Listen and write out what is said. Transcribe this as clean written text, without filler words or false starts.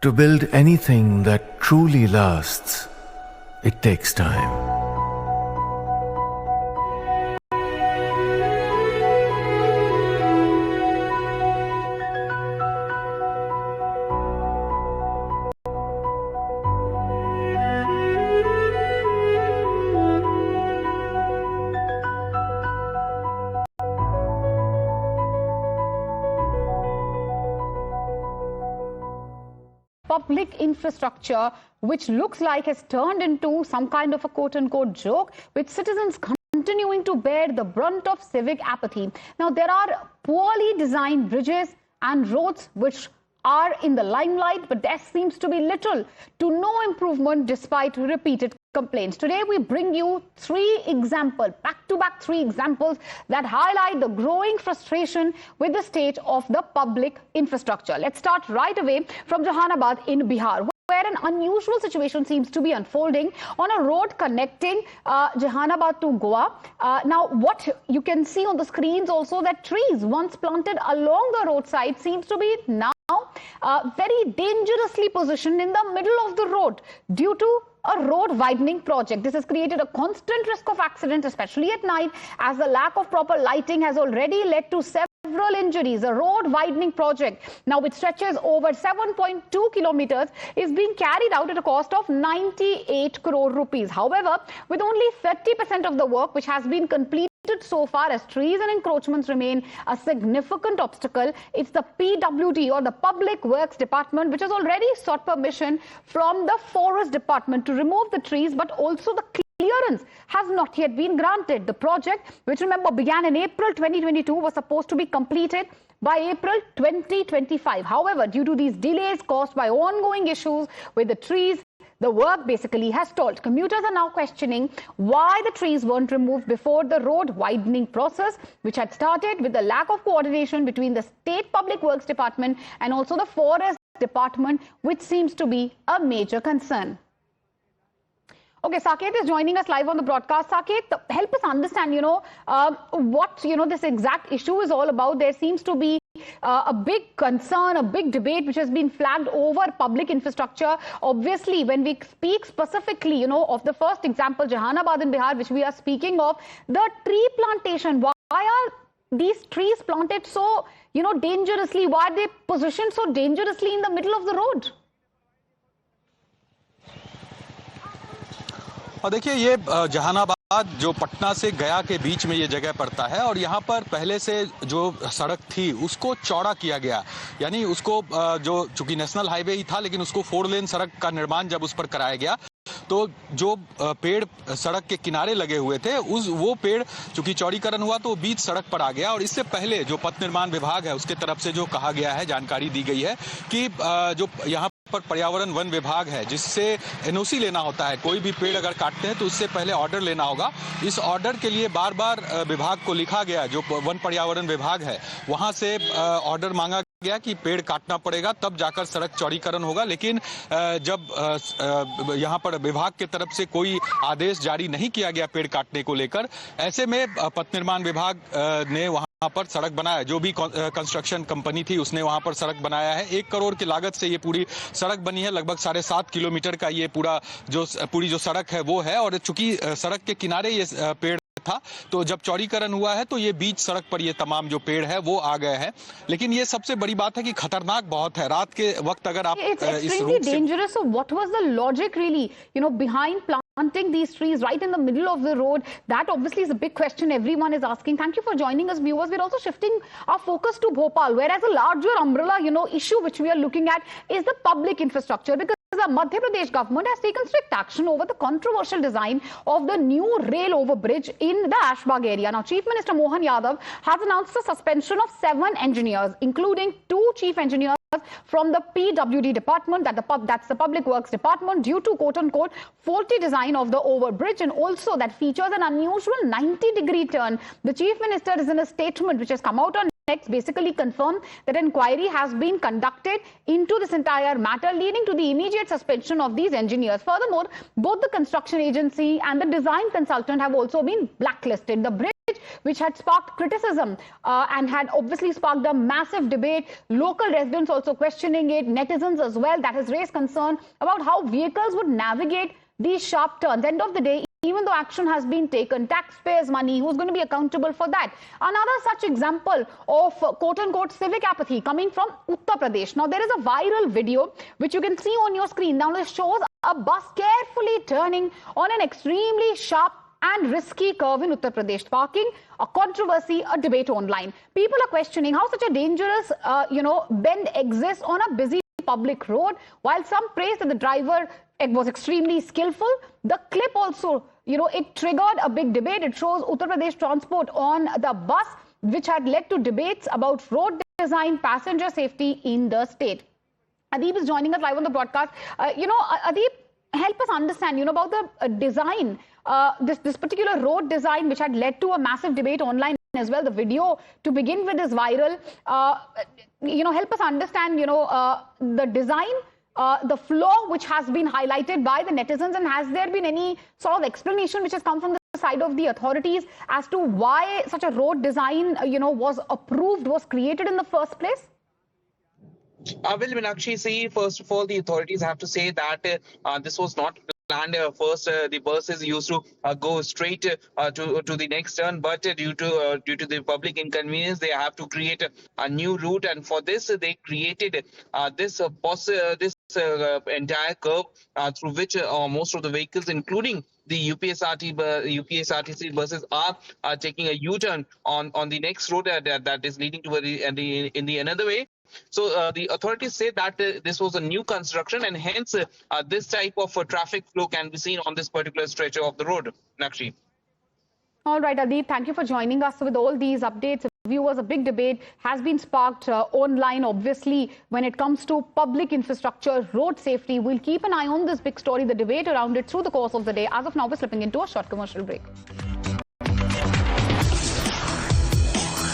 To build anything that truly lasts, it takes time. Public infrastructure, which looks like has turned into some kind of a quote-unquote joke, with citizens continuing to bear the brunt of civic apathy. Now, there are poorly designed bridges and roads which are in the limelight, but there seems to be little to no improvement despite repeated complaints. Today, we bring you back-to-back three examples that highlight the growing frustration with the state of the public infrastructure. Let's start right away from Jehanabad in Bihar, where an unusual situation seems to be unfolding on a road connecting Jehanabad to Goa. Now, what you can see on the screens also that trees once planted along the roadside seems to be now very dangerously positioned in the middle of the road due to a road widening project. This has created a constant risk of accident, especially at night, as the lack of proper lighting has already led to several injuries. A road widening project, now which stretches over 7.2 kilometers, is being carried out at a cost of 98 crore rupees. However, with only 30% of the work which has been completed so far, as trees and encroachments remain a significant obstacle, it's the PWD or the Public Works Department which has already sought permission from the Forest Department to remove the trees, but also the clearance has not yet been granted. The project, which remember began in April 2022, was supposed to be completed by April 2025. However, due to these delays caused by ongoing issues with the trees, the work basically has stalled. Commuters are now questioning why the trees weren't removed before the road widening process, which had started with the lack of coordination between the State Public Works Department and also the Forest Department, which seems to be a major concern. Okay, Saket is joining us live on the broadcast. Saket, help us understand, what, this exact issue is all about. There seems to be a big concern, a big debate which has been flagged over public infrastructure. Obviously, when we speak specifically, of the first example, Jehanabad in Bihar, which we are speaking of, the tree plantation, why are these trees planted so, dangerously? Why are they positioned so dangerously in the middle of the road? और देखिए, ये जहानाबाद जो पटना से गया के बीच में ये जगह पड़ता है और यहाँ पर पहले से जो सड़क थी उसको चौड़ा किया गया, यानी उसको जो चूंकि नेशनल हाईवे ही था लेकिन उसको 4 लेन सड़क का निर्माण जब उस पर कराया गया तो जो पेड़ सड़क के किनारे लगे हुए थे वो पेड़ चूंकि चौड़ीकरण हुआ तो वो बीच सड़क पर आ गया। और इससे पहले जो पथ निर्माण विभाग है उसके तरफ से जो कहा गया है, जानकारी दी गई है कि जो यहाँ पर पर्यावरण वन विभाग है जिससे एनओसी लेना होता है, कोई भी पेड़ अगर काटते हैं तो उससे पहले ऑर्डर लेना होगा। इस ऑर्डर के लिए बार बार विभाग को लिखा गया, जो वन पर्यावरण विभाग है वहां से ऑर्डर मांगा गया कि पेड़ काटना पड़ेगा तब जाकर सड़क चौड़ीकरण होगा। लेकिन जब यहाँ पर विभाग के तरफ से कोई आदेश जारी नहीं किया गया पेड़ काटने को लेकर, ऐसे में पथ निर्माण विभाग ने वहां पर सड़क बनाया। जो भी कंस्ट्रक्शन कंपनी थी उसने वहां पर सड़क बनाया है। 1 करोड़ की लागत से ये पूरी सड़क बनी है। लगभग 7.5 किलोमीटर का ये पूरी जो सड़क है वो है। और चूंकि सड़क के किनारे ये पेड़ था तो जब चौड़ीकरण हुआ है तो ये बीच सड़क पर ये तमाम जो पेड़ है वो आ गए हैं। लेकिन ये सबसे बड़ी बात है कि खतरनाक बहुत है। रात के वक्त अगर आप इस रूट से dangerous. So what was the logic really, behind planting these trees right in the middle of the road? That obviously is a big question everyone is asking. Thank you for joining us, viewers. We're also shifting our focus to Bhopal, whereas a larger umbrella, issue which we are looking at is the public infrastructure, because the Madhya Pradesh government has taken strict action over the controversial design of the new rail overbridge in the Ashbag area. Now, Chief Minister Mohan Yadav has announced the suspension of 7 engineers, including 2 chief engineers from the PWD department, that's the Public Works Department, due to quote-unquote faulty design of the overbridge, and also that features an unusual 90-degree turn. The Chief Minister is in a statement which has come out on basically confirmed that inquiry has been conducted into this entire matter, leading to the immediate suspension of these engineers. Furthermore, both the construction agency and the design consultant have also been blacklisted. The bridge which had sparked criticism and had obviously sparked a massive debate. Local residents also questioning it, netizens as well. That has raised concern about how vehicles would navigate these sharp turns. End of the day, even though action has been taken, taxpayers' money, who's going to be accountable for that? Another such example of quote-unquote civic apathy coming from Uttar Pradesh. Now, there is a viral video which you can see on your screen. Now, this shows a bus carefully turning on an extremely sharp and risky curve in Uttar Pradesh, sparking a controversy, a debate online. People are questioning how such a dangerous, bend exists on a busy public road, while some praise that the driver was extremely skillful. The clip also, it triggered a big debate. It shows Uttar Pradesh transport on the bus, which had led to debates about road design, passenger safety in the state. Adeep is joining us live on the broadcast. Adeep, help us understand, about the design, this particular road design, which had led to a massive debate online as well. The video to begin with is viral. Help us understand, the design, the flaw which has been highlighted by the netizens, and has there been any sort of explanation which has come from the side of the authorities as to why such a road design, was approved, was created in the first place? Well, Meenakshi, see, first of all, the authorities have to say that this was not planned. First, the buses used to go straight to the next turn, but due to the public inconvenience, they have to create a new route, and for this, they created this entire curve through which most of the vehicles, including the UPSRTC buses, are taking a U-turn on the next road that is leading to in the another way. So the authorities say that this was a new construction, and hence this type of traffic flow can be seen on this particular stretch of the road. Nakshi. All right, Adeep, thank you for joining us with all these updates. Viewers, a big debate has been sparked online, obviously, when it comes to public infrastructure, road safety. We'll keep an eye on this big story, the debate around it through the course of the day. As of now, we're slipping into a short commercial break.